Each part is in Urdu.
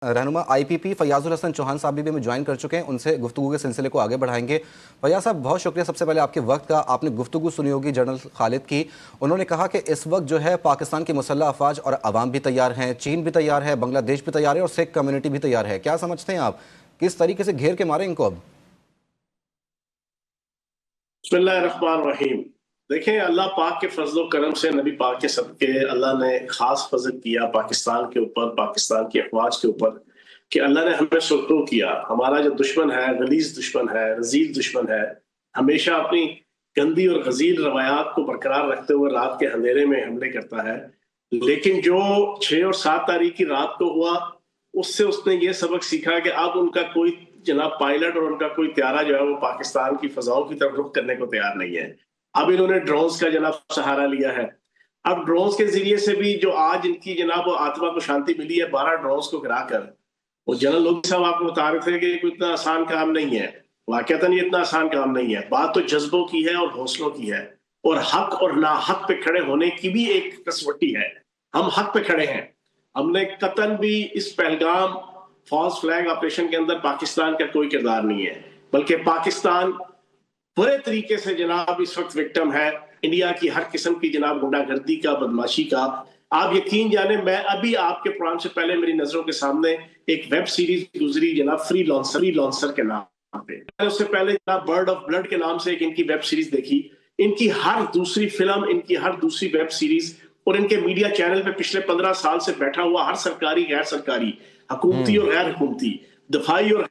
رہنما IPP فیاض الحسن چوہان صاحب بھی ہمیں جوائن کر چکے ہیں، ان سے گفتگو کے سلسلے کو آگے بڑھائیں گے۔ فیاض صاحب بہت شکریہ سب سے پہلے آپ کے وقت کا۔ آپ نے گفتگو سنی ہوگی جنرل خالد کی، انہوں نے کہا کہ اس وقت جو ہے پاکستان کی مسلح افواج اور عوام بھی تیار ہیں، چین بھی تیار ہے، بنگلہ دیش بھی تیار ہے اور سکھ کمیونٹی بھی تیار ہے۔ کیا سمجھتے ہیں آپ کس طریقے سے گھیر کے مارے ان کو اب؟ بسم اللہ الرحمن الرحیم۔ دیکھیں، اللہ پاک کے فضل و کرم سے، نبی پاک کے صدقے اللہ نے خاص فضل کیا پاکستان کے اوپر، پاکستان کی افواج کے اوپر، کہ اللہ نے ہمیں سرخرو کیا۔ ہمارا جو دشمن ہے، غلیظ دشمن ہے، رذیل دشمن ہے، ہمیشہ اپنی گندی اور غزیل روایات کو برقرار رکھتے ہوئے رات کے اندھیرے میں حملے کرتا ہے۔ لیکن جو 6 اور 7 تاریخ کی رات کو ہوا، اس سے اس نے یہ سبق سیکھا کہ اب ان کا کوئی جناب پائلٹ اور ان کا کوئی طیارہ جو ہے وہ پاکستان کی فضاؤں کی طرف رخ کرنے کو تیار نہیں ہے۔ اب انہوں نے ڈرونز کا جناب سہارا لیا ہے۔ اب ڈرونز کے ذریعے سے بھی جو آج ان کی جناب آتما کو شانتی ملی ہے، 12 ڈرونز کو گرا کر، وہ جنرل لوگ صاحب آپ کو بتا رہے تھے کہ کوئی اتنا آسان کام نہیں ہے، واقعتاً یہ اتنا آسان کام نہیں ہے۔ بات تو جذبوں کی ہے اور حوصلوں کی ہے، اور حق اور ناحق پہ کھڑے ہونے کی بھی ایک کسوٹی ہے۔ ہم حق پہ کھڑے ہیں۔ ہم نے قطعاً بھی اس پہلگام فالس فلیگ آپریشن کے اندر پاکستان کا کوئی کردار نہیں ہے، بلکہ پاکستان برے طریقے سے جناب اس وقت وکٹم ہے انڈیا کی ہر قسم کی جناب غنڈہ گردی کا، بدماشی کا۔ آپ یقین جانیں، میں ابھی آپ کے پروگرام سے پہلے میری نظروں کے سامنے ایک ویب سیریز گزری جناب فری لانسر کے نام پہ، میں اس سے پہلے جناب برڈ آف بلڈ کے نام سے ایک ان کی ویب سیریز دیکھی۔ ان کی ہر دوسری فلم، ان کی ہر دوسری ویب سیریز اور ان کے میڈیا چینل پہ پچھلے 15 سال سے بیٹھا ہوا ہر سرکاری، غیر سرکاری، حکومتی اور غیر حکومتی، دفاعی اور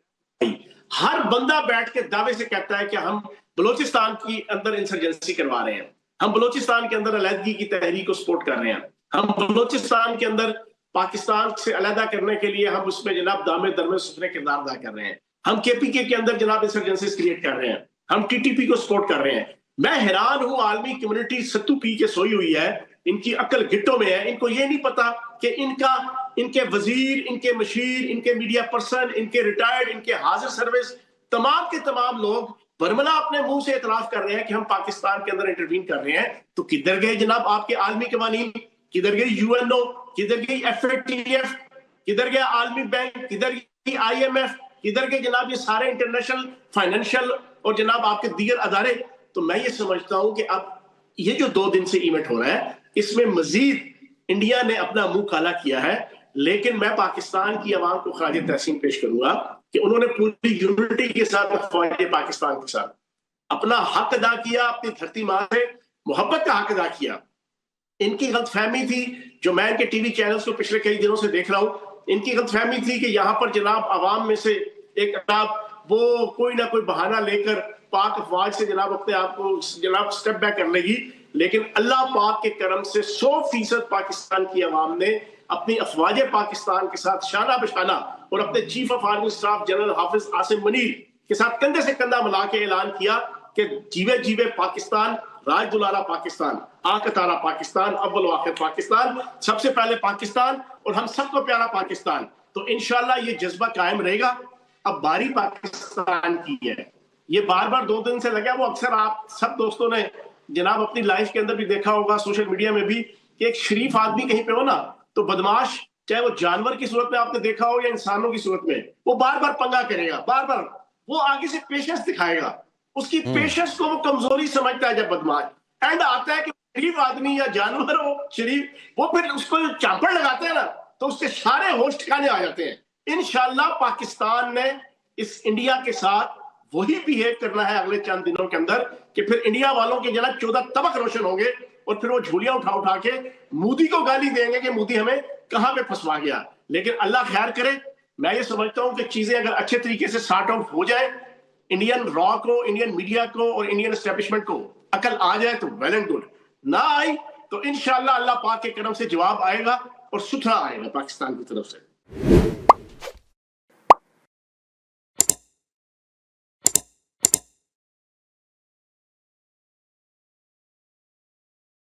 ہر بندہ بیٹھ کے دعوے سے کہتا ہے کہ ہم بلوچستان کی اندر انسرجنسی کروا رہے ہیں، ہم بلوچستان کے اندر علیحدگی کی تحریک کو سپورٹ کر رہے ہیں، ہم بلوچستان کے اندر پاکستان سے علیحدہ کرنے کے لیے ہم اس میں جناب دامے درمے سفرے کردار ادا کر رہے ہیں، ہم KPK کے اندر جناب انسرجنسیز کریٹ کر رہے ہیں، ہم TTP کو سپورٹ کر رہے ہیں۔ میں حیران ہوں، عالمی کمیونٹی ستو پی کے سوئی ہوئی ہے، ان کی عقل گٹوں میں ہے۔ ان کو یہ نہیں پتا کہ ان کے وزیر، ان کے مشیر، ان کے میڈیا پرسن، ان کے ریٹائرڈ، ان کے حاضر سروس، تمام کے تمام لوگ برملا اپنے منہ سے اعتراف کر رہے ہیں کہ ہم پاکستان کے اندر انٹروین کر رہے ہیں۔ تو کدھر گئے جناب آپ کے عالمی قوانین؟ کدھر گئی UNO؟ کدھر گئی FATF؟ کدھر گیا عالمی بینک؟ کدھر گئی IMF؟ کدھر گئے جناب یہ سارے انٹرنیشنل فائنینشل اور جناب آپ کے دیگر ادارے؟ تو میں یہ سمجھتا ہوں کہ اب یہ جو 2 دن سے ایونٹ ہو رہا ہے، اس میں مزید انڈیا نے اپنا منہ کالا کیا ہے۔ لیکن میں پاکستان کی عوام کو خراج تحسین پیش کروں گا کہ انہوں نے پوری یونٹی کے ساتھ افواج پاکستان کے ساتھ اپنا حق ادا کیا، اپنی دھرتی ماں سے محبت کا حق ادا کیا۔ ان کی غلط فہمی تھی، جو میں ان کے ٹی وی چینلز کو پچھلے کئی دنوں سے دیکھ رہا ہوں، ان کی غلط فہمی تھی کہ یہاں پر جناب عوام میں سے ایک وہ کوئی نہ کوئی بہانہ لے کر پاک افواج سے جناب اپنے آپ کو جناب سٹیپ بیک کر لے گی۔ لیکن اللہ پاک کے کرم سے 100% پاکستان کی عوام نے اپنی افواج پاکستان کے ساتھ شانہ بشانہ اور اپنے chief of army staff general حافظ عاصم منیر کے ساتھ کندھے سے کندھا ملا کے اعلان کیا کہ جیوے جیوے پاکستان، راج دلارا پاکستان، آکتارا پاکستان، اول و آخر پاکستان، سب سے پہلے پاکستان اور ہم سب کو پیارا پاکستان۔ تو انشاءاللہ یہ جذبہ قائم رہے گا۔ اب باری پاکستان کی ہے، یہ بار بار 2 دن سے لگا۔ وہ اکثر آپ سب دوستوں نے جناب اپنی لائف کے اندر بھی دیکھا ہوگا، سوشل میڈیا میں بھی، کہ ایک شریف آدمی کہیں پہ ہو نا تو بدماش، چاہے وہ جانور کی صورت میں آپ نے دیکھا ہو یا انسانوں کی صورت میں، وہ بار بار پنگا کرے گا، بار بار وہ آگے سے پیشنس دکھائے گا۔ اس کی پیشنس کو وہ کمزوری سمجھتا ہے جب بدماش اینڈ آتا ہے کہ شریف آدمی یا جانور ہو شریف، وہ پھر اس کو چاپڑ لگاتے ہیں نا تو اس کے سارے ہوش ٹھکانے آ جاتے ہیں۔ انشاءاللہ پاکستان نے اس انڈیا کے ساتھ وہی بیہیو کرنا ہے اگلے چند دنوں کے اندر کہ پھر انڈیا والوں کے جناب 14 طبق روشن ہوں گے اور پھر وہ جھولیاں اٹھا کے مودی کو گالی دیں گے کہ مودی ہمیں کہاں پہ پھنسوا گیا۔ لیکن اللہ خیر کرے، میں یہ سمجھتا ہوں کہ چیزیں اگر اچھے طریقے سے سارٹ آؤٹ ہو جائے، انڈین را کو، انڈین میڈیا کو اور انڈین اسٹیبلشمنٹ کو عقل آ جائے تو ویل اینڈ گڈ، نہ آئی تو انشاءاللہ اللہ پاک کے کرم سے جواب آئے گا اور ستھرا آئے گا پاکستان کی طرف سے۔